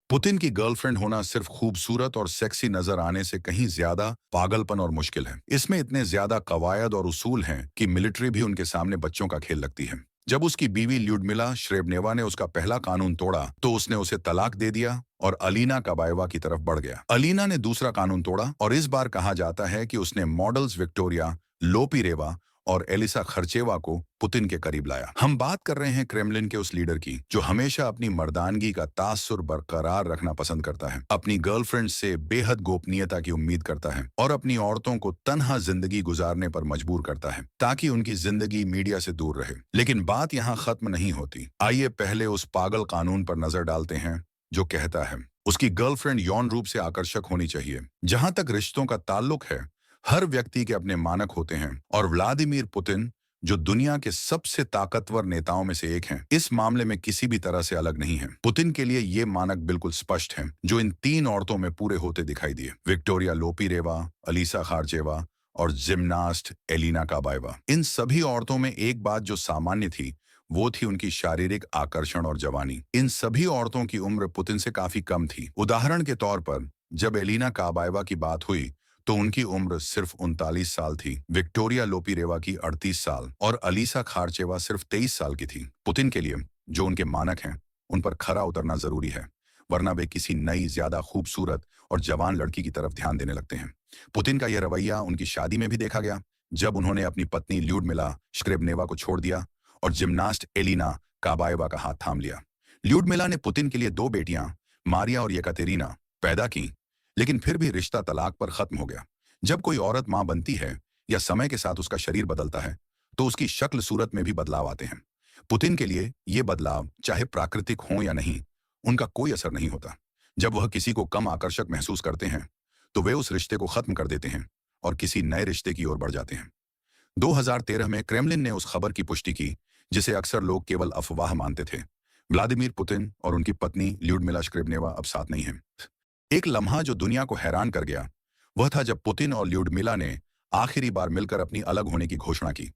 Putin की girlfriend होना सिर्फ खूबसूरत और सेक्सी नजर आने से कहीं ज्यादा पागलपन और मुश्किल है। इसमें इतने ज्यादा कवायद और उसूल हैं कि मिलिट्री भी उनके सामने बच्चों का खेल लगती है। जब उसकी बीवी ल्यूडमिला श्रेबनेवा ने उसका पहला कानून तोड़ा तो उसने उसे तलाक दे दिया और अलीना काबाएवा की तरफ बढ़ गया। अलीना ने दूसरा कानून तोड़ा और इस बार कहा जाता है कि उसने मॉडल्स विक्टोरिया लोपिरेवा और एलिसा खर्चेवा को पुतिन के करीब लाया। हम बात कर रहे हैं क्रेमलिन के उस लीडर की जो हमेशा अपनी मर्दानगी का तासुर बरकरार रखना पसंद करता है, अपनी गर्लफ्रेंड से बेहद गोपनीयता की उम्मीद करता है और अपनी औरतों को तन्हा जिंदगी गुजारने पर मजबूर करता है ताकि उनकी जिंदगी मीडिया से दूर रहे। लेकिन बात यहाँ खत्म नहीं होती। आइए पहले उस पागल कानून पर नजर डालते हैं जो कहता है उसकी गर्लफ्रेंड यौन रूप से आकर्षक होनी चाहिए। जहां तक रिश्तों का ताल्लुक है, हर व्यक्ति के अपने मानक होते हैं और व्लादिमीर पुतिन, जो दुनिया के सबसे ताकतवर नेताओं में से एक हैं, इस मामले में किसी भी तरह से अलग नहीं है। पुतिन के लिए ये मानक बिल्कुल स्पष्ट हैं, जो इन तीन औरतों में पूरे होते दिखाई दिए: विक्टोरिया लोपिरेवा, अलीसा खारचेवा और जिम्नास्ट एलिना काबाएवा। इन सभी औरतों में एक बात जो सामान्य थी, वो थी उनकी शारीरिक आकर्षण और जवानी। इन सभी औरतों की उम्र पुतिन से काफी कम थी। उदाहरण के तौर पर जब एलिना काबाएवा की बात हुई तो उनकी उम्र सिर्फ 39 साल थी, विक्टोरिया लोपिरेवा की 38 साल और अलीसा खारचेवा सिर्फ 23 साल की थी। पुतिन के लिए जो उनके मानक हैं, उन पर खरा उतरना जरूरी है, वरना वे किसी नई ज्यादा खूबसूरत और जवान लड़की की तरफ ध्यान देने लगते हैं। पुतिन का यह रवैया उनकी शादी में भी देखा गया, जब उन्होंने अपनी पत्नी ल्यूडमिला श्क्रेबनेवा को छोड़ दिया और जिम्नास्ट एलिना काबाएवा का हाथ थाम लिया। ल्यूडमिला ने पुतिन के लिए दो बेटियां, मारिया और येकातेरिना, पैदा की, लेकिन फिर भी रिश्ता तलाक पर खत्म हो गया। जब कोई औरत मां बनती है या समय के साथ उसका शरीर बदलता है, तो उसकी शक्ल सूरत में भी बदलाव आते हैं। पुतिन के लिए ये बदलाव चाहे प्राकृतिक हो या नहीं, उनका कोई असर नहीं होता। जब वह किसी को कम आकर्षक महसूस करते हैं, तो वे उस रिश्ते को खत्म कर देते हैं और किसी नए रिश्ते की ओर बढ़ जाते हैं। 2013 में क्रेमलिन ने उस खबर की पुष्टि की जिसे अक्सर लोग केवल अफवाह मानते थे। व्लादिमीर पुतिन और उनकी पत्नी ल्यूडमिला श्क्रेबनेवा अब साथ नहीं हैं। एक लम्हा जो दुनिया को हैरान कर गया, वह था जब पुतिन और ल्यूडमिला ने आखिरी बार मिलकर अपनी अलग होने की घोषणा की।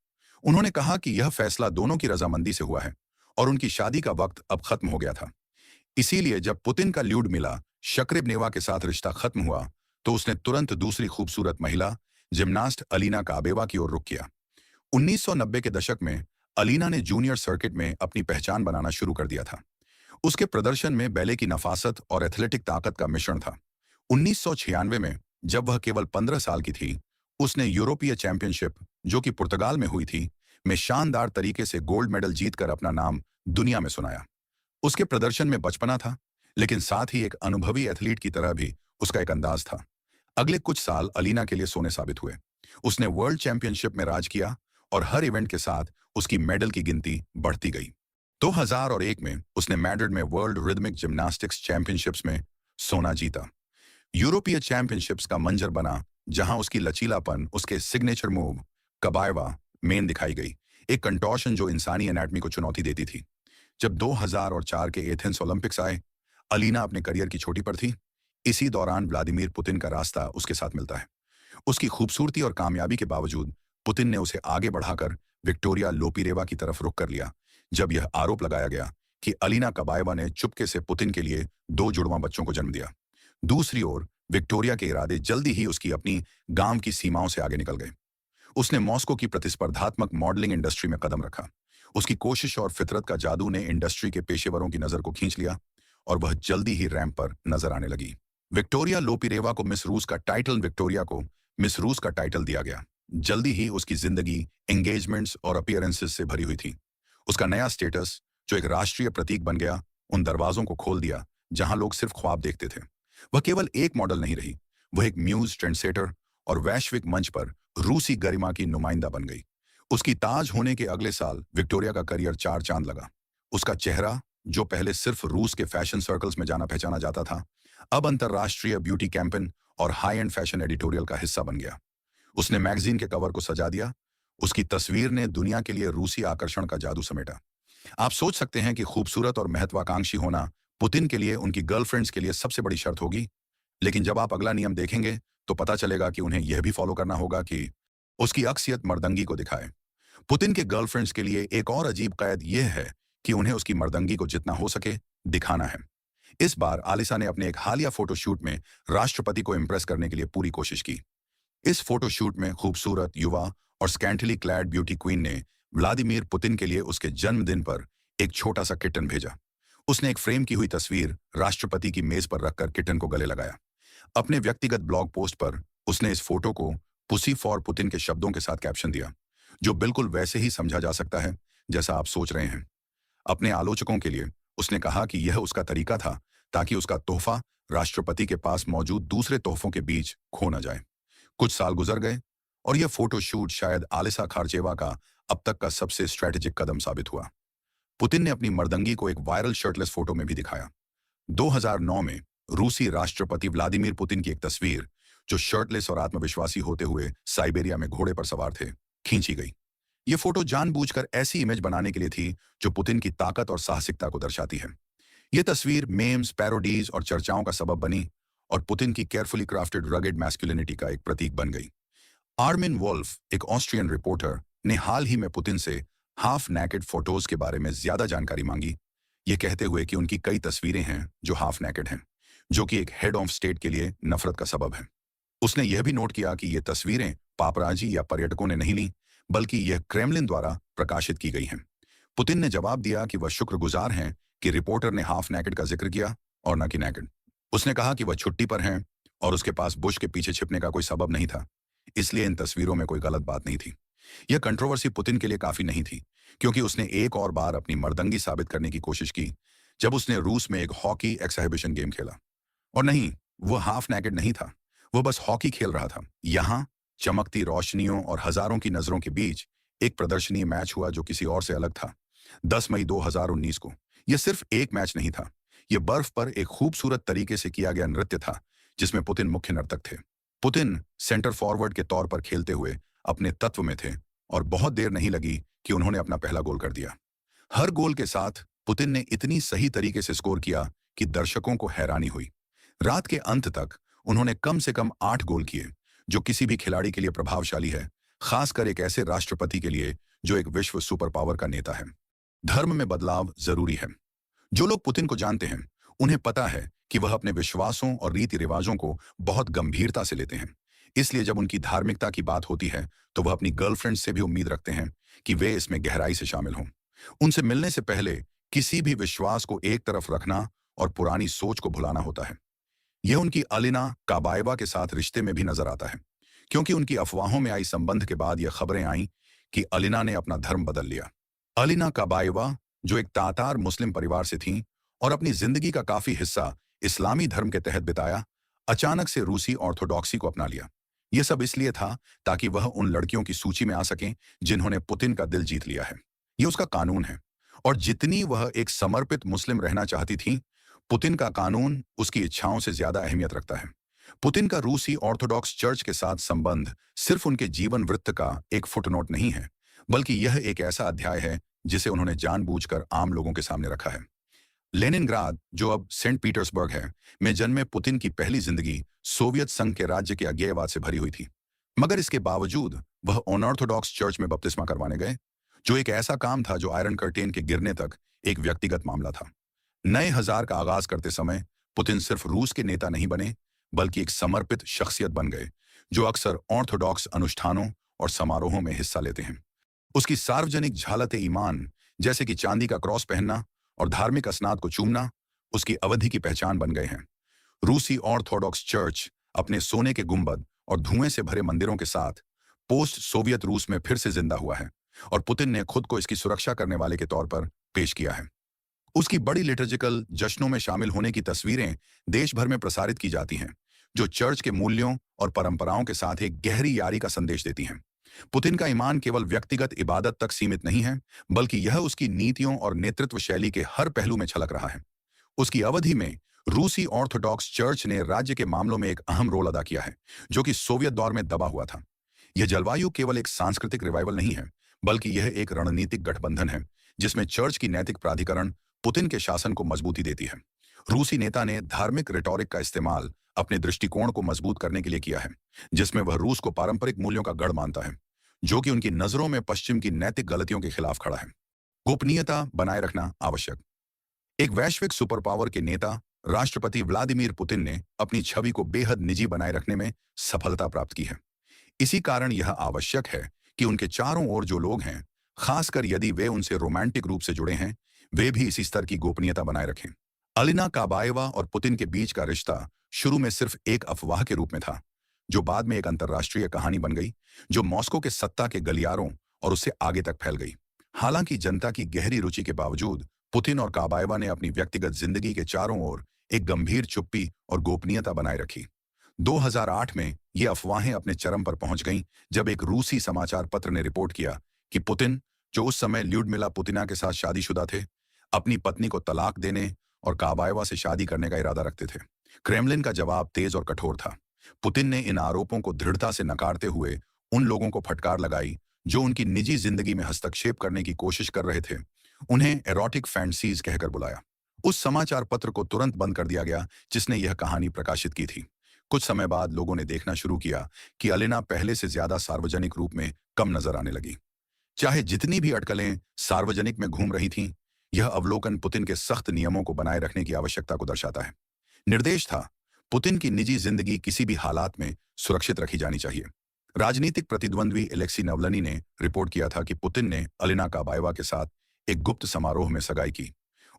उन्होंने कहा कि यह फैसला दोनों की रजामंदी से हुआ है और उनकी शादी का वक्त अब खत्म हो गया था। इसीलिए जब पुतिन का ल्यूडमिला शक्रेबनेवा के साथ रिश्ता खत्म हुआ, तो उसने तुरंत दूसरी खूबसूरत महिला जिम्नास्ट अलीना काबेवा की ओर रुख किया। 1990 के दशक में अलीना ने जूनियर सर्किट में अपनी पहचान बनाना शुरू कर दिया था। उसके प्रदर्शन में बैले की नफासत और एथलेटिक ताकत का मिश्रण था। 1996 में जब वह केवल 15 साल की थी, उसने यूरोपीय चैंपियनशिप, जो कि पुर्तगाल में हुई थी, में शानदार तरीके से गोल्ड मेडल जीतकर अपना नाम दुनिया में सुनाया। उसके प्रदर्शन में बचपना था, लेकिन साथ ही एक अनुभवी एथलीट की तरह भी उसका एक अंदाज था। अगले कुछ साल अलीना के लिए सोने साबित हुए। उसने वर्ल्ड चैंपियनशिप में राज किया और हर इवेंट के साथ उसकी मेडल की गिनती बढ़ती गई। 2001 में उसने मैड्रिड में वर्ल्ड रिदमिक जिम्नास्टिक्स चैंपियनशिप्स में सोना जीता। यूरोपीय चैंपियनशिप्स का मंजर बना, जहां उसकी लचीलापन, उसके सिग्नेचर मूव कबाएवा मेन दिखाई गई, एक कंटोर्शन जो इंसानी एनाटमी को चुनौती देती थी। जब 2004 के एथेंस ओलंपिक्स आए, अलीना अपने करियर की छोटी पर थी। इसी दौरान व्लादिमीर पुतिन का रास्ता उसके साथ मिलता है। उसकी खूबसूरती और कामयाबी के बावजूद पुतिन ने उसे आगे बढ़ाकर विक्टोरिया लोपिरेवा की तरफ रुख कर लिया, जब यह आरोप लगाया गया कि अलीना काबाएवा ने चुपके से पुतिन के लिए दो जुड़वां बच्चों को जन्म दिया। दूसरी ओर विक्टोरिया के इरादे जल्दी ही उसकी अपनी गांव की सीमाओं से आगे निकल गए। उसने मॉस्को की प्रतिस्पर्धात्मक मॉडलिंग इंडस्ट्री में कदम रखा। उसकी कोशिश और फितरत का जादू ने इंडस्ट्री के पेशेवरों की नजर को खींच लिया और वह जल्दी ही रैंप पर नजर आने लगी। विक्टोरिया लोपिरेवा को मिस रूस का टाइटल विक्टोरिया को मिस रूस का टाइटल दिया गया। जल्दी ही उसकी जिंदगी एंगेजमेंट्स और अपीयरेंसेस से भरी हुई थी। उसका नया स्टेटस, जो एक राष्ट्रीय प्रतीक बन गया, उन दरवाजों को खोल दिया जहां लोग सिर्फ ख्वाब देखते थे। वह केवल एक मॉडल नहीं रही, वह एक म्यूज, ट्रेंडसेटर और वैश्विक मंच पर रूसी गरिमा की नुमाइंदा बन गई। उसकी ताज होने के अगले साल विक्टोरिया का करियर चार चांद लगा। उसका चेहरा, जो पहले सिर्फ रूस के फैशन सर्कल्स में जाना पहचाना जाता था, अब अंतरराष्ट्रीय ब्यूटी कैंपेन और हाई एंड फैशन एडिटोरियल का हिस्सा बन गया। उसने मैगजीन के कवर को सजा दिया। उसकी तस्वीर ने दुनिया के लिए रूसी आकर्षण का जादू समेटा। आप सोच सकते हैं कि खूबसूरत और महत्वाकांक्षी होना पुतिन के लिए उनकी गर्लफ्रेंड्स के लिए सबसे बड़ी शर्त होगी, लेकिन जब आप अगला नियम देखेंगे तो पता चलेगा कि उन्हें यह भी फॉलो करना होगा कि उसकी अक्सियत मर्दंगी को दिखाए। पुतिन के गर्लफ्रेंड्स के लिए एक और अजीब कैद यह है कि उन्हें उसकी मर्दंगी को जितना हो सके दिखाना है। इस बार आलिसा ने अपने एक हालिया फोटोशूट में राष्ट्रपति को इम्प्रेस करने के लिए पूरी कोशिश की। इस फोटोशूट में खूबसूरत युवा और स्कैंटली क्लैड ब्यूटी क्वीन ने व्लादिमीर पुतिन के लिए उसके जन्मदिन पर एक छोटा सा किटन भेजा। उसने एक फ्रेम की हुई तस्वीर राष्ट्रपति की मेज पर रखकर किटन को गले लगाया। अपने व्यक्तिगत ब्लॉग पोस्ट पर उसने इस फोटो को पुसी फॉर पुतिन के शब्दों के साथ कैप्शन दिया, जो बिल्कुल वैसे ही समझा जा सकता है जैसा आप सोच रहे हैं। अपने आलोचकों के लिए उसने कहा कि यह उसका तरीका था ताकि उसका तोहफा राष्ट्रपति के पास मौजूद दूसरे तोहफों के बीच खो न जाए। कुछ साल गुजर गए और यह फोटो शूट शायद आलिसा खारचेवा का अब तक का सबसे स्ट्रैटेजिक कदम साबित हुआ। पुतिन ने अपनी मर्दंगी को एक वायरल शर्टलेस फोटो में भी दिखाया। 2009 में रूसी राष्ट्रपति व्लादिमीर पुतिन की एक तस्वीर, जो शर्टलेस और आत्मविश्वासी होते हुए साइबेरिया में घोड़े पर सवार थे, खींची गई। ये फोटो जानबूझकर ऐसी इमेज बनाने के लिए थी जो पुतिन की ताकत और साहसिकता को दर्शाती है। ये तस्वीर मेम्स, पैरोडीज और चर्चाओं का सबब बनी और पुतिन की केयरफुली क्राफ्टेड रगेड मैस्कुलिनिटी का एक प्रतीक बन गई। आर्मिन वोल्फ, एक ऑस्ट्रियन रिपोर्टर, ने हाल ही में पुतिन से हाफ नेकेड फोटोज के बारे में ज्यादा जानकारी मांगी, ये कहते हुए कि उनकी कई तस्वीरें हैं जो हाफ नेकेड हैं, जो कि एक हेड ऑफ स्टेट के लिए नफरत का सबब है। उसने यह भी नोट किया कि ये तस्वीरें पापराजी या पर्यटकों ने नहीं ली, बल्कि यह क्रेमलिन द्वारा प्रकाशित की गई हैं। पुतिन ने जवाब दिया कि वह शुक्रगुजार हैं कि रिपोर्टर ने हाफ नेकेड का जिक्र किया और न कि नेकेड। उसने कहा कि वह छुट्टी पर हैं और उसके पास बुश के पीछे छिपने का कोई सबब नहीं था, इसलिए इन तस्वीरों में कोई गलत बात नहीं थी। यह कंट्रोवर्सी पुतिन के लिए काफी नहीं थी, क्योंकि उसने एक और बार अपनी मर्दंगी साबित करने की कोशिश की जब उसने रूस में एक हॉकी एक्सहिबिशन गेम खेला। और नहीं, वह हाफ नेकेड नहीं था, वह बस हॉकी खेल रहा था। यहाँ चमकती रोशनियों और हजारों की नजरों के बीच एक प्रदर्शनीय मैच हुआ जो किसी और से अलग था। 10 मई 2019 को यह सिर्फ एक मैच नहीं था, यह बर्फ पर एक खूबसूरत तरीके से किया गया नृत्य था जिसमें पुतिन मुख्य नर्तक थे। पुतिन सेंटर फॉरवर्ड के तौर पर खेलते हुए अपने तत्व में थे और बहुत देर नहीं लगी कि उन्होंने अपना पहला गोल कर दिया। हर गोल के साथ पुतिन ने इतनी सही तरीके से स्कोर किया कि दर्शकों को हैरानी हुई। रात के अंत तक उन्होंने कम से कम 8 गोल किए, जो किसी भी खिलाड़ी के लिए प्रभावशाली है, खासकर एक ऐसे राष्ट्रपति के लिए जो एक विश्व सुपर पावर का नेता है। धर्म में बदलाव जरूरी है। जो लोग पुतिन को जानते हैं, उन्हें पता है कि वह अपने विश्वासों और रीति रिवाजों को बहुत गंभीरता से लेते हैं। इसलिए जब उनकी धार्मिकता की बात होती है तो वह अपनी गर्लफ्रेंड से भी उम्मीद रखते हैं कि वे इसमें गहराई से शामिल हों। उनसे मिलने से पहले किसी भी विश्वास को एक तरफ रखना और पुरानी सोच को भुलाना होता है। यह उनकी अलिना काबाएवा के साथ रिश्ते में भी नजर आता है, क्योंकि उनकी अफवाहों में आई संबंध के बाद यह खबरें आईं कि अलिना ने अपना धर्म बदल लिया। अलिना काबाएवा, जो एक तातार मुस्लिम परिवार से थीं और अपनी जिंदगी का काफी हिस्सा इस्लामी धर्म के तहत बिताया, अचानक से रूसी ऑर्थोडॉक्सी को अपना लिया। यह सब इसलिए था ताकि वह उन लड़कियों की सूची में आ सकें जिन्होंने पुतिन का दिल जीत लिया है। यह उसका कानून है, और जितनी वह एक समर्पित मुस्लिम रहना चाहती थी, पुतिन का कानून उसकी इच्छाओं से ज्यादा अहमियत रखता है। पुतिन का रूसी ऑर्थोडॉक्स चर्च के साथ संबंध सिर्फ उनके जीवन वृत्त का एक फुटनोट नहीं है, बल्कि यह एक ऐसा अध्याय है जिसे उन्होंने जानबूझकर आम लोगों के सामने रखा है। लेनिनग्राद, जो अब सेंट पीटर्सबर्ग है, में जन्मे पुतिन की पहली जिंदगी सोवियत संघ के राज्य के अज्ञेयवाद से भरी हुई थी। मगर इसके बावजूद वह अनऑर्थोडॉक्स चर्च में बपतिस्मा करवाने गए, जो एक ऐसा काम था जो आयरन कर्टेन के गिरने तक एक व्यक्तिगत मामला था। नए हजार का आगाज करते समय पुतिन सिर्फ रूस के नेता नहीं बने, बल्कि एक समर्पित शख्सियत बन गए जो अक्सर ऑर्थोडॉक्स अनुष्ठानों और समारोहों में हिस्सा लेते हैं। उसकी सार्वजनिक झालते ईमान, जैसे कि चांदी का क्रॉस पहनना और धार्मिक असनाद को चूमना, उसकी अवधि की पहचान बन गए हैं। रूसी ऑर्थोडॉक्स चर्च अपने सोने के गुंबद और धुएं से भरे मंदिरों के साथ पोस्ट सोवियत रूस में फिर से जिंदा हुआ है, और पुतिन ने खुद को इसकी सुरक्षा करने वाले के तौर पर पेश किया है। उसकी बड़ी लिटर्जिकल जश्नों में शामिल होने की तस्वीरें देश भर में प्रसारित की जाती हैं, जो चर्च के मूल्यों और परंपराओं के साथ एक गहरी यारी का संदेश देती हैं। पुतिन का ईमान केवल व्यक्तिगत इबादत तक सीमित नहीं है, बल्कि यह उसकी नीतियों और नेतृत्व शैली के हर पहलू में छलक रहा है। उसकी अवधि में रूसी ऑर्थोडॉक्स चर्च ने राज्य के मामलों में एक अहम रोल अदा किया है, जो कि सोवियत दौर में दबा हुआ था। यह जलवायु केवल एक सांस्कृतिक रिवाइवल नहीं है, बल्कि यह एक रणनीतिक गठबंधन है जिसमें चर्च की नैतिक प्राधिकरण पुतिन के शासन को मजबूती देती है। रूसी नेता ने धार्मिक रिटोरिक का इस्तेमाल अपने दृष्टिकोण को मजबूत करने के लिए किया है, जिसमें वह रूस को पारंपरिक मूल्यों का गढ़ मानता है, जो कि उनकी नजरों में पश्चिम की नैतिक गलतियों के खिलाफ खड़ा है। गोपनीयता बनाए रखना आवश्यक। एक वैश्विक सुपर पावर के नेता राष्ट्रपति व्लादिमीर पुतिन ने अपनी छवि को बेहद निजी बनाए रखने में सफलता प्राप्त की है। इसी कारण यह आवश्यक है कि उनके चारों ओर जो लोग हैं, खासकर यदि वे उनसे रोमांटिक रूप से जुड़े हैं, वे भी इसी स्तर की गोपनीयता बनाए रखें। अलिना काबाएवा और पुतिन के बीच का रिश्ता शुरू में सिर्फ एक अफवाह के रूप में था, जो बाद में एक अंतर्राष्ट्रीय कहानी बन गई, जो मॉस्को के सत्ता के गलियारों और उससे आगे तक फैल गई। हालांकि जनता की गहरी रुचि के बावजूद पुतिन और काबाएवा ने अपनी व्यक्तिगत जिंदगी के चारों ओर एक गंभीर चुप्पी और गोपनीयता बनाए रखी। 2008 में ये अफवाहें अपने चरम पर पहुंच गईं जब एक रूसी समाचार पत्र ने रिपोर्ट किया कि पुतिन, जो उस समय ल्यूडमिला पुतिना के साथ शादीशुदा थे, अपनी पत्नी को तलाक देने और काबाएवा से शादी करने का इरादा रखते थे। क्रेमलिन का जवाब तेज और कठोर था। पुतिन ने इन आरोपों को दृढ़ता से नकारते हुए उन लोगों को फटकार लगाई जो उनकी निजी जिंदगी में हस्तक्षेप करने की कोशिश कर रहे थे। उन्हें एरोटिक फैंटसीज कहकर बुलाया। उस समाचार पत्र को तुरंत बंद कर दिया गया जिसने यह कहानी प्रकाशित की थी। कुछ समय बाद लोगों ने देखना शुरू किया कि अलिना पहले से ज्यादा सार्वजनिक रूप में कम नजर आने लगी। चाहे जितनी भी अटकलें सार्वजनिक में घूम रही थीं, यह अवलोकन पुतिन के सख्त नियमों को बनाए रखने की आवश्यकता को दर्शाता है। निर्देश था, पुतिन की निजी जिंदगी किसी भी हालात में सुरक्षित रखी जानी चाहिए। राजनीतिक प्रतिद्वंद्वी एलेक्सी नवलनी ने रिपोर्ट किया था कि पुतिन ने अलिना काबाएवा के साथ एक गुप्त समारोह में सगाई की।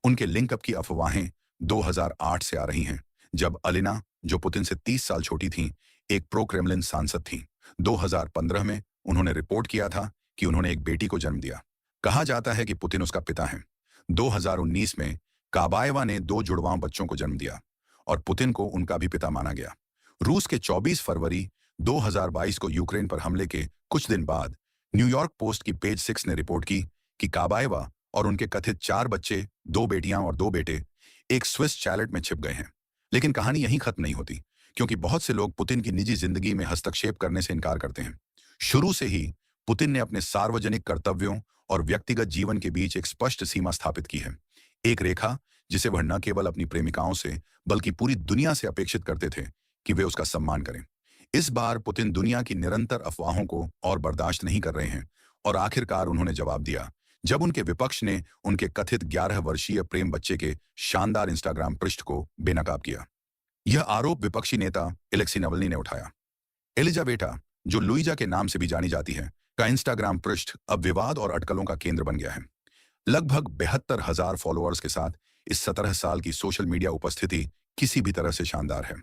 उनके लिंकअप की अफवाहें 2008 से आ रही हैं, जब अलिना, जो पुतिन से 30 साल छोटी थीं, एक प्रो क्रेमलिन सांसद थीं। 2015 में उन्होंने रिपोर्ट किया था कि उन्होंने एक बेटी को जन्म दिया। कहा जाता है कि पुतिन उसका पिता है। 2019 में काबाएवा ने 2 जुड़वां बच्चों को जन्म दिया और पुतिन को उनका भी पिता माना गया। रूस के 24 फरवरी 2022 को यूक्रेन पर हमले के कुछ दिन बाद न्यूयॉर्क पोस्ट की पेज 6 ने रिपोर्ट की कि काबाएवा और उनके कथित 4 बच्चे, 2 बेटियां और 2 बेटे, एक स्विस चैलेट में छिप गए हैं। लेकिन कहानी यहीं खत्म नहीं होती, क्योंकि बहुत से लोग पुतिन की निजी जिंदगी में हस्तक्षेप करने से इनकार करते हैं। शुरू से ही पुतिन ने अपने सार्वजनिक कर्तव्यों और व्यक्तिगत जीवन के बीच एक स्पष्ट सीमा स्थापित की है। एक रेखा जिसे वह न केवल अपनी प्रेमिकाओं से बल्कि पूरी दुनिया से अपेक्षित करते थे कि वे उसका सम्मान करें। इस बार पुतिन दुनिया की निरंतर अफवाहों को और बर्दाश्त नहीं कर रहे हैं और आखिरकार उन्होंने जवाब दिया जब उनके विपक्ष ने उनके कथित 11 वर्षीय प्रेम बच्चे के शानदार इंस्टाग्राम पृष्ठ को बेनकाब किया। यह आरोप विपक्षी नेता एलेक्सी नवलनी ने उठाया। एलिजाबेटा, जो लुइजा के नाम से भी जानी जाती है, का इंस्टाग्राम पृष्ठ अब विवाद और अटकलों का केंद्र बन गया है। लगभग 72,000 फॉलोअर्स के साथ इस 17 साल की सोशल मीडिया उपस्थिति किसी भी तरह से शानदार है।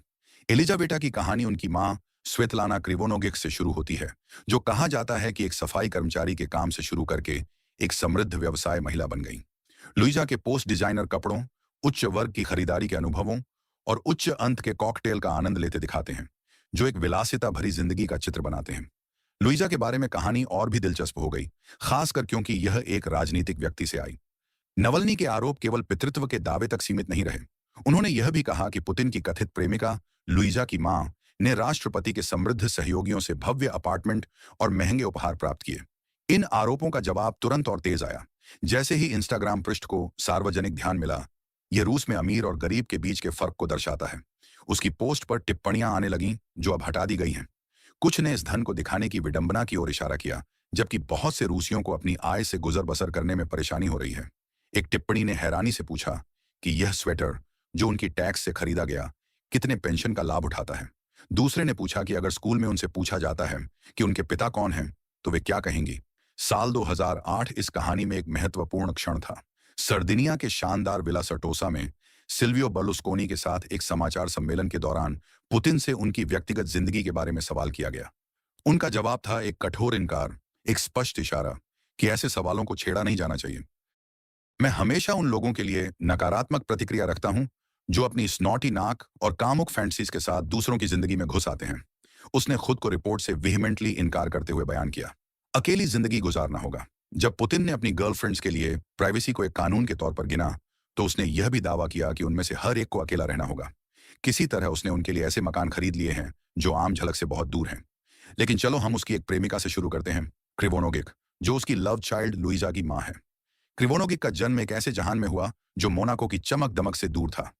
एलिजाबेटा की कहानी उनकी मां स्वेतलाना क्रिवोनोगिक से शुरू होती है, जो कहा जाता है कि एक सफाई कर्मचारी के काम से शुरू करके एक समृद्ध व्यवसाय महिला बन गई। लुइजा के पोस्ट डिजाइनर कपड़ों, उच्च वर्ग की खरीदारी के अनुभवों और उच्च अंत के कॉकटेल का आनंद लेते दिखाते हैं, जो एक विलासिता भरी जिंदगी का चित्र बनाते हैं। लुइजा के बारे में कहानी और भी दिलचस्प हो गई, खासकर क्योंकि यह एक राजनीतिक व्यक्ति से आई। नवलनी के आरोप केवल पितृत्व के दावे तक सीमित नहीं रहे। उन्होंने यह भी कहा कि पुतिन की कथित प्रेमिका लुइजा की मां ने राष्ट्रपति के समृद्ध सहयोगियों से भव्य अपार्टमेंट और महंगे उपहार प्राप्त किए। इन आरोपों का जवाब तुरंत और तेज आया। जैसे ही इंस्टाग्राम पृष्ठ को सार्वजनिक ध्यान मिला, यह रूस में अमीर और गरीब के बीच के फर्क को दर्शाता है। उसकी पोस्ट पर टिप्पणियां आने लगीं जो अब हटा दी गई हैं। कुछ ने इस धन को दिखाने की विडंबना की ओर इशारा किया, जबकि बहुत से रूसियों को अपनी आय से गुजर बसर करने में परेशानी हो रही है। एक टिप्पणी ने हैरानी से पूछा कि यह स्वेटर, जो उनकी टैक्स से खरीदा गया, कितने पेंशन का लाभ उठाता है। दूसरे ने पूछा कि अगर स्कूल में उनसे पूछा जाता है कि उनके पिता कौन हैं, तो वे क्या कहेंगी। साल 2008 इस कहानी में एक महत्वपूर्ण क्षण था। सर्दिनिया के शानदार विला सर्टोसा में सिल्वियो बर्लुस्कोनी के साथ एक समाचार सम्मेलन के दौरान पुतिन से उनकी व्यक्तिगत जिंदगी के बारे में सवाल किया गया। उनका जवाब था एक कठोर इनकार, एक स्पष्ट इशारा कि ऐसे सवालों को छेड़ा नहीं जाना चाहिए। मैं हमेशा उन लोगों के लिए नकारात्मक प्रतिक्रिया रखता हूं जो अपनी स्नॉटी नाक और कामुक फैंटसीज के साथ दूसरों की जिंदगी में घुस आते हैं। उसने खुद को रिपोर्ट से वेहेमेंटली इनकार करते हुए बयान किया। अकेली जिंदगी गुजारना होगा। जब पुतिन ने अपनी गर्लफ्रेंड्स के लिए प्राइवेसी को एक कानून के तौर पर गिना, तो उसने यह भी दावा किया कि उनमें से हर एक को अकेला रहना होगा। किसी तरह उसने उनके लिए ऐसे मकान खरीद लिए हैं जो आम झलक से बहुत दूर हैं। लेकिन चलो हम उसकी एक प्रेमिका से शुरू करते हैं, क्रिवोनोगिक, जो उसकी लव चाइल्ड लुइजा की मां है। क्रिवोनोगिक का जन्म एक ऐसे जहान में हुआ जो मोनाको की चमक दमक से दूर था।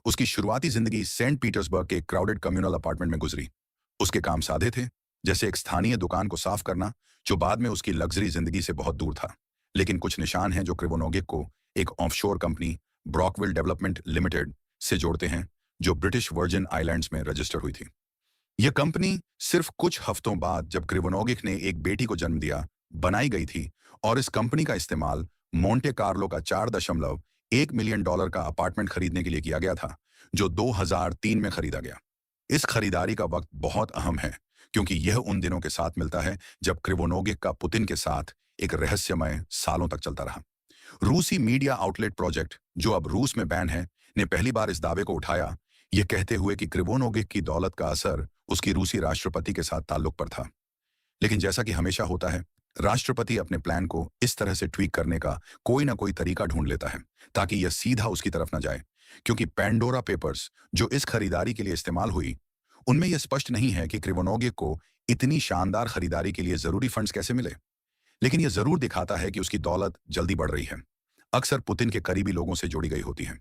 उसकी शुरुआती जिंदगी सेंट पीटर्सबर्ग के एक क्राउडेड कम्युनल अपार्टमेंट में गुजरी। उसके काम सादे थे, जैसे एक स्थानीय दुकान को साफ करना, जो बाद में उसकी लग्जरी जिंदगी से बहुत दूर था। लेकिन कुछ निशान हैं जो क्रिवोनोगिक को एक ऑफशोर कंपनी, ब्रॉकविल डेवलपमेंट लिमिटेड, से जोड़ते हैं, जो ब्रिटिश वर्जिन आइलैंड्स में रजिस्टर हुई थी। यह कंपनी सिर्फ कुछ हफ्तों बाद जब क्रिवोनोगिक ने एक बेटी को जन्म दिया, बनाई गई थी और इस कंपनी का इस्तेमाल मोंटे कार्लो का 4.1 मिलियन डॉलर का अपार्टमेंट खरीदने के लिए किया गया था, जो 2003 में खरीदा गया। इस खरीदारी का वक्त बहुत अहम है, क्योंकि यह उन दिनों के साथ मिलता है जब क्रिवोनोगिक का पुतिन के साथ एक रहस्यमय सालों तक चलता रहा। रूसी मीडिया आउटलेट प्रोजेक्ट, जो अब रूस में बैन है, ने पहली बार इस दावे को उठाया, यह कहते हुए कि क्रिवोनोगिक की दौलत का असर उसकी रूसी राष्ट्रपति के साथ ताल्लुक पर था। लेकिन जैसा कि हमेशा होता है, राष्ट्रपति अपने प्लान को इस तरह से ट्वीक करने का कोई ना कोई तरीका ढूंढ लेता है ताकि यह सीधा उसकी तरफ न जाए, क्योंकि पैंडोरा पेपर्स जो इस खरीदारी के लिए इस्तेमाल हुई, उनमें यह स्पष्ट नहीं है कि क्रिवोनोगिक को इतनी शानदार खरीदारी के लिए जरूरी फंड्स कैसे मिले। लेकिन यह जरूर दिखाता है कि उसकी दौलत जल्दी बढ़ रही है, अक्सर पुतिन के करीबी लोगों से जुड़ी गई होती है।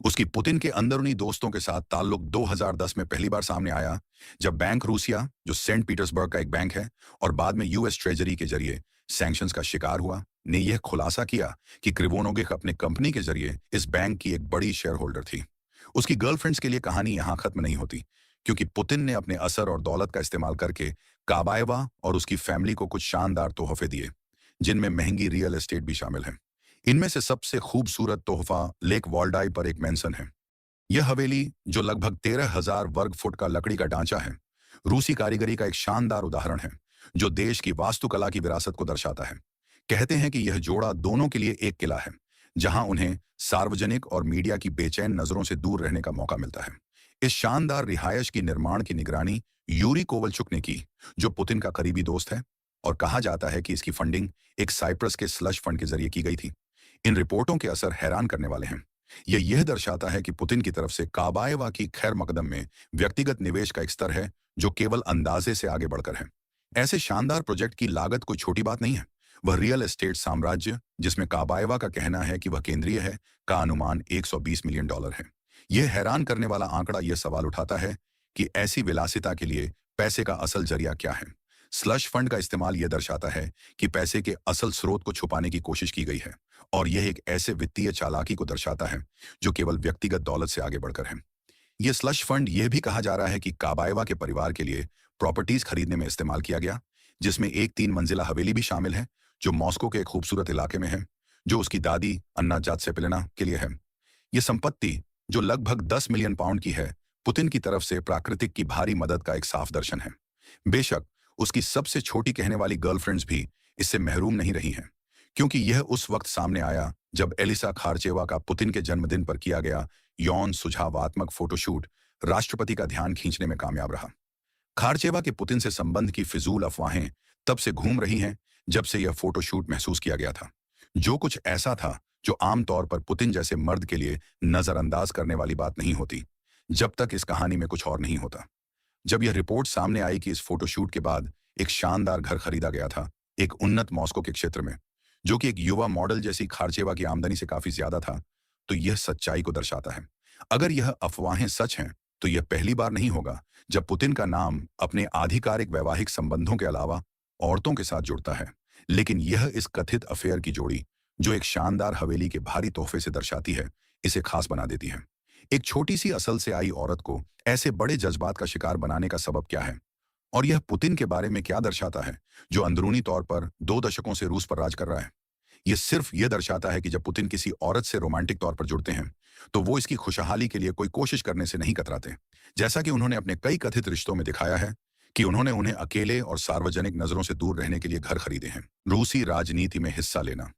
उसकी पुतिन के अंदरूनी दोस्तों के साथ ताल्लुक 2010 में पहली बार सामने आया, जब बैंक रूसिया, जो सेंट पीटर्सबर्ग का एक बैंक है और बाद में यूएस ट्रेजरी के जरिए सैंक्शंस का शिकार हुआ, ने यह खुलासा किया कि क्रिवोनोगिक अपने कंपनी के जरिए इस बैंक की एक बड़ी शेयर होल्डर थी। उसकी गर्लफ्रेंड्स के लिए कहानी यहां खत्म नहीं होती, क्योंकि पुतिन ने अपने असर और दौलत का इस्तेमाल करके काबाएवा और उसकी फैमिली को कुछ शानदार तोहफे दिए, जिनमें महंगी रियल एस्टेट भी शामिल है। इनमें से सबसे खूबसूरत तोहफा लेक वॉल्डाई पर एक मैंसन है। यह हवेली, जो लगभग 13,000 वर्ग फुट का लकड़ी का ढांचा है, रूसी कारीगरी का एक शानदार उदाहरण है, जो देश की वास्तुकला की विरासत को दर्शाता है। कहते हैं कि यह जोड़ा दोनों के लिए एक किला है, जहां उन्हें सार्वजनिक और मीडिया की बेचैन नजरों से दूर रहने का मौका मिलता है। इस शानदार रिहायश की निर्माण की निगरानी यूरी कोवलचुक ने की, जो पुतिन का करीबी दोस्त है, और कहा जाता है कि इसकी फंडिंग एक साइप्रस के स्लश फंड के जरिए की गई थी। इन रिपोर्टों के असर हैरान करने वाले हैं। यह दर्शाता है कि पुतिन की तरफ से काबाएवा की खैर मकदम में व्यक्तिगत निवेश का एक स्तर है जो केवल अंदाजे से आगे बढ़कर है। ऐसे शानदार प्रोजेक्ट की लागत कोई छोटी बात नहीं है। वह रियल एस्टेट साम्राज्य, जिसमें काबाएवा का कहना है कि वह केंद्रीय है, का अनुमान 120 मिलियन डॉलर है। यह हैरान करने वाला आंकड़ा यह सवाल उठाता है कि ऐसी विलासिता के लिए पैसे का असल जरिया क्या है। स्लश फंड का इस्तेमाल यह दर्शाता है कि पैसे के असल स्रोत को छुपाने की कोशिश की गई है, और यह एक ऐसे वित्तीय चालाकी को दर्शाता है जो केवल व्यक्तिगत दौलत से आगे बढ़कर है। यह स्लश फंड यह भी कहा जा रहा है कि काबाएवा के परिवार के लिए प्रॉपर्टीज खरीदने में इस्तेमाल किया गया, जिसमें एक 3 मंजिला हवेली भी शामिल है, जो मॉस्को के एक खूबसूरत इलाके में है, जो उसकी दादी अन्ना जात्सेपिलिना के लिए है। यह संपत्ति, जो लगभग 10 मिलियन पाउंड की है, पुतिन की तरफ से प्राकृतिक की भारी मदद का एक साफ दर्शन है। बेशक उसकी सबसे छोटी कहने वाली गर्लफ्रेंड्स भी इससे महरूम नहीं रही हैं, क्योंकि यह उस वक्त सामने आया जब एलिसा खार्चेवा का पुतिन के जन्मदिन पर किया गया यौन सुझावात्मक फोटोशूट राष्ट्रपति का ध्यान खींचने में कामयाब रहा। खार्चेवा के पुतिन से संबंध की फिजूल अफवाहें तब से घूम रही हैं जब से यह फोटोशूट महसूस किया गया था, जो कुछ ऐसा था जो आमतौर पर पुतिन जैसे मर्द के लिए नजरअंदाज करने वाली बात नहीं होती, जब तक इस कहानी में कुछ और नहीं होता। जब यह रिपोर्ट सामने आई कि इस फोटोशूट के बाद एक शानदार घर खरीदा गया था, एक उन्नत मॉस्को के क्षेत्र में, जो कि एक युवा मॉडल जैसी खार्चेवा की आमदनी से काफी ज्यादा था, तो यह सच्चाई को दर्शाता है। अगर यह अफवाहें सच हैं, तो यह पहली बार नहीं होगा जब पुतिन का नाम अपने आधिकारिक वैवाहिक संबंधों के अलावा औरतों के साथ जुड़ता है। लेकिन यह इस कथित अफेयर की जोड़ी, जो एक शानदार हवेली के भारी तोहफे से दर्शाती है, इसे खास बना देती है। एक छोटी सी असल से आई औरत को ऐसे बड़े जज्बात का शिकार बनाने का सबब क्या है, और यह पुतिन के बारे में क्या दर्शाता है, जो अंदरूनी तौर पर 2 दशकों से रूस पर राज कर रहा है। यह सिर्फ यह दर्शाता है कि जब पुतिन किसी औरत से रोमांटिक तौर पर जुड़ते हैं, तो वो इसकी खुशहाली के लिए कोई कोशिश करने से नहीं कतराते, जैसा कि उन्होंने अपने कई कथित रिश्तों में दिखाया है कि उन्होंने उन्हें अकेले और सार्वजनिक नजरों से दूर रहने के लिए घर खरीदे हैं। रूसी राजनीति में हिस्सा लेना।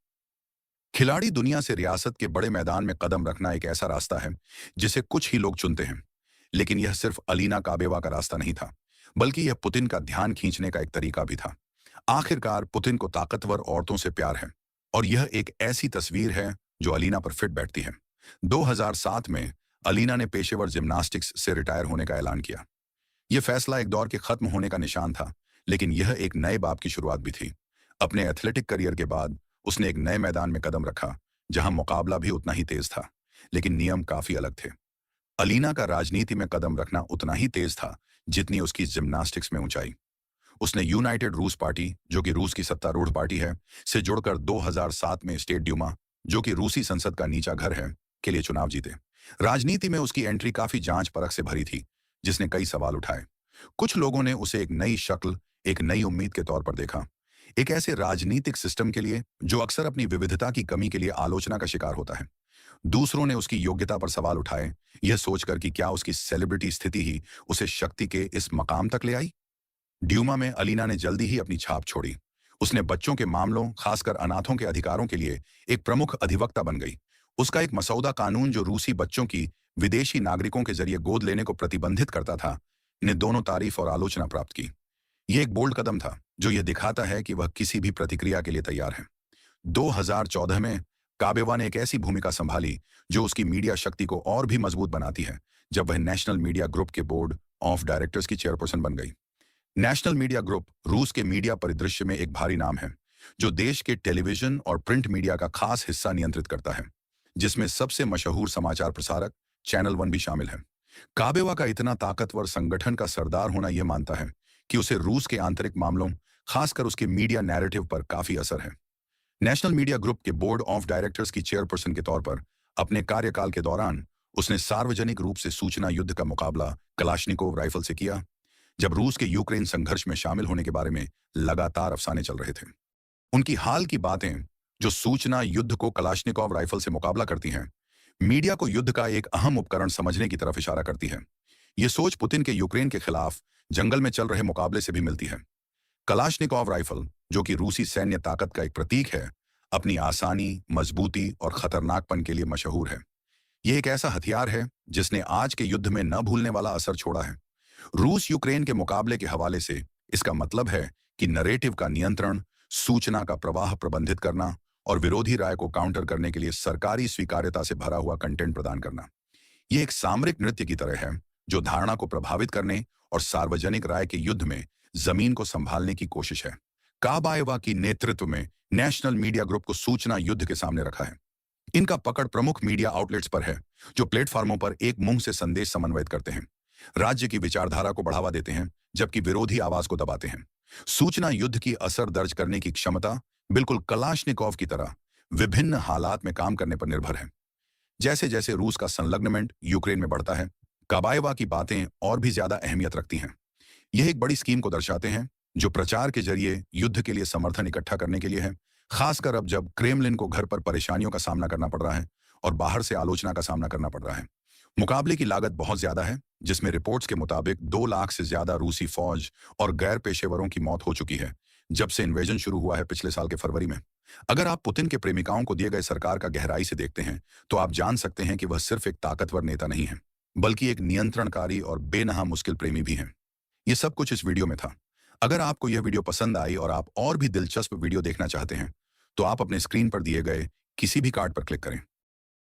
खिलाड़ी दुनिया से रियासत के बड़े मैदान में कदम रखना एक ऐसा रास्ता है जिसे कुछ ही लोग चुनते हैं, लेकिन यह सिर्फ अलीना काबेवा का रास्ता नहीं था, बल्कि यह पुतिन का ध्यान खींचने का एक तरीका भी था। आखिरकार पुतिन को ताकतवर औरतों से प्यार है, और यह एक ऐसी तस्वीर है जो अलीना पर फिट बैठती है। 2007 में अलीना ने पेशेवर जिम्नास्टिक्स से रिटायर होने का ऐलान किया। यह फैसला एक दौर के खत्म होने का निशान था, लेकिन यह एक नए बाब की शुरुआत भी थी। अपने एथलेटिक करियर के बाद उसने एक नए मैदान में कदम रखा, जहां मुकाबला भी उतना ही तेज था, लेकिन नियम काफी अलग थे। अलीना का राजनीति में कदम रखना उतना ही तेज था जितनी उसकी जिम्नास्टिक्स में ऊंचाई। उसने यूनाइटेड रूस पार्टी, जो कि रूस की सत्तारूढ़ पार्टी है, से जुड़कर 2007 में स्टेट ड्यूमा, जो कि रूसी संसद का नीचा घर है, के लिए चुनाव जीते। राजनीति में उसकी एंट्री काफी जांच परख से भरी थी, जिसने कई सवाल उठाए। कुछ लोगों ने उसे एक नई शक्ल, एक नई उम्मीद के तौर पर देखा, एक ऐसे राजनीतिक सिस्टम के लिए जो अक्सर अपनी विविधता की कमी के लिए आलोचना का शिकार होता है। दूसरों ने उसकी योग्यता पर सवाल उठाए, यह सोचकर कि क्या उसकी सेलिब्रिटी स्थिति ही उसे शक्ति के इस मकाम तक ले आई। ड्यूमा में अलीना ने जल्दी ही अपनी छाप छोड़ी। उसने बच्चों के मामलों, खासकर अनाथों के अधिकारों के लिए एक प्रमुख अधिवक्ता बन गई। उसका एक मसौदा कानून जो रूसी बच्चों की विदेशी नागरिकों के जरिए गोद लेने को प्रतिबंधित करता था, ने दोनों तारीफ और आलोचना प्राप्त की। यह एक बोल्ड कदम था जो यह दिखाता है कि वह किसी भी प्रतिक्रिया के लिए तैयार है। 2014 में काबेवा ने एक ऐसी भूमिका संभाली जो उसकी मीडिया शक्ति को और भी मजबूत बनाती है, जब वह नेशनल मीडिया ग्रुप के बोर्ड ऑफ डायरेक्टर्स की चेयरपर्सन बन गई। नेशनल मीडिया ग्रुप रूस के मीडिया परिदृश्य में एक भारी नाम है, जो देश के टेलीविजन और प्रिंट मीडिया का खास हिस्सा नियंत्रित करता है, जिसमें सबसे मशहूर समाचार प्रसारक चैनल वन भी शामिल है। काबेवा का इतना ताकतवर संगठन का सरदार होना यह मानता है कि उसे रूस के आंतरिक मामलों, खासकर उसके मीडिया नैरेटिव पर काफी असर है। नेशनल मीडिया ग्रुप के बोर्ड ऑफ डायरेक्टर्स की चेयरपर्सन के तौर पर अपने कार्यकाल के दौरान उसने सार्वजनिक रूप से सूचना युद्ध का मुकाबला कलाश्निकोव राइफल से किया, जब रूस के यूक्रेन संघर्ष में शामिल होने के बारे में लगातार अफसाने चल रहे थे। उनकी हाल की बातें, जो सूचना युद्ध को कलाश्निकोव राइफल से मुकाबला करती हैं, मीडिया को युद्ध का एक अहम उपकरण समझने की तरफ इशारा करती है। ये सोच पुतिन के यूक्रेन के खिलाफ जंगल में चल रहे मुकाबले से भी मिलती है। कलाश्निकोव राइफल, जो कि रूसी सैन्य ताकत का एक प्रतीक है, अपनी आसानी, मजबूती और खतरनाकपन के लिए मशहूर है। यह एक ऐसा हथियार है जिसने आज के युद्ध में न भूलने वाला असर छोड़ा है। रूस यूक्रेन के मुकाबले के हवाले से इसका मतलब है कि नरेटिव का नियंत्रण, सूचना का प्रवाह प्रबंधित करना और विरोधी राय को काउंटर करने के लिए सरकारी स्वीकार्यता से भरा हुआ कंटेंट प्रदान करना। यह एक सामरिक नृत्य की तरह है जो धारणा को प्रभावित करने और सार्वजनिक राय के युद्ध में जमीन को संभालने की कोशिश है। काबाएवा की नेतृत्व में नेशनल मीडिया ग्रुप को सूचना युद्ध के सामने रखा है। इनका पकड़ प्रमुख मीडिया आउटलेट्स पर है, जो प्लेटफॉर्मों पर एक मुंह से संदेश समन्वयित करते हैं, राज्य की विचारधारा को बढ़ावा देते हैं, जबकि विरोधी आवाज को दबाते हैं। सूचना युद्ध की असर दर्ज करने की क्षमता बिल्कुल कलाश्निकोव की तरह विभिन्न हालात में काम करने पर निर्भर है। जैसे जैसे रूस का संलग्नमेंट यूक्रेन में बढ़ता है, काबाएवा की बातें और भी ज्यादा अहमियत रखती हैं। यह एक बड़ी स्कीम को दर्शाते हैं जो प्रचार के जरिए युद्ध के लिए समर्थन इकट्ठा करने के लिए है, खासकर अब जब क्रेमलिन को घर पर परेशानियों का सामना करना पड़ रहा है और बाहर से आलोचना का सामना करना पड़ रहा है। मुकाबले की लागत बहुत ज्यादा है, जिसमें रिपोर्ट्स के मुताबिक 2 लाख से ज्यादा रूसी फौज और गैर पेशेवरों की मौत हो चुकी है जब से इन्वेजन शुरू हुआ है पिछले साल के फरवरी में। अगर आप पुतिन के प्रेमिकाओं को दिए गए सरकार का गहराई से देखते हैं, तो आप जान सकते हैं कि वह सिर्फ एक ताकतवर नेता नहीं है, बल्कि एक नियंत्रणकारी और बेनहा मुश्किल प्रेमी भी हैं। ये सब कुछ इस वीडियो में था। अगर आपको यह वीडियो पसंद आई और आप और भी दिलचस्प वीडियो देखना चाहते हैं, तो आप अपने स्क्रीन पर दिए गए किसी भी कार्ड पर क्लिक करें।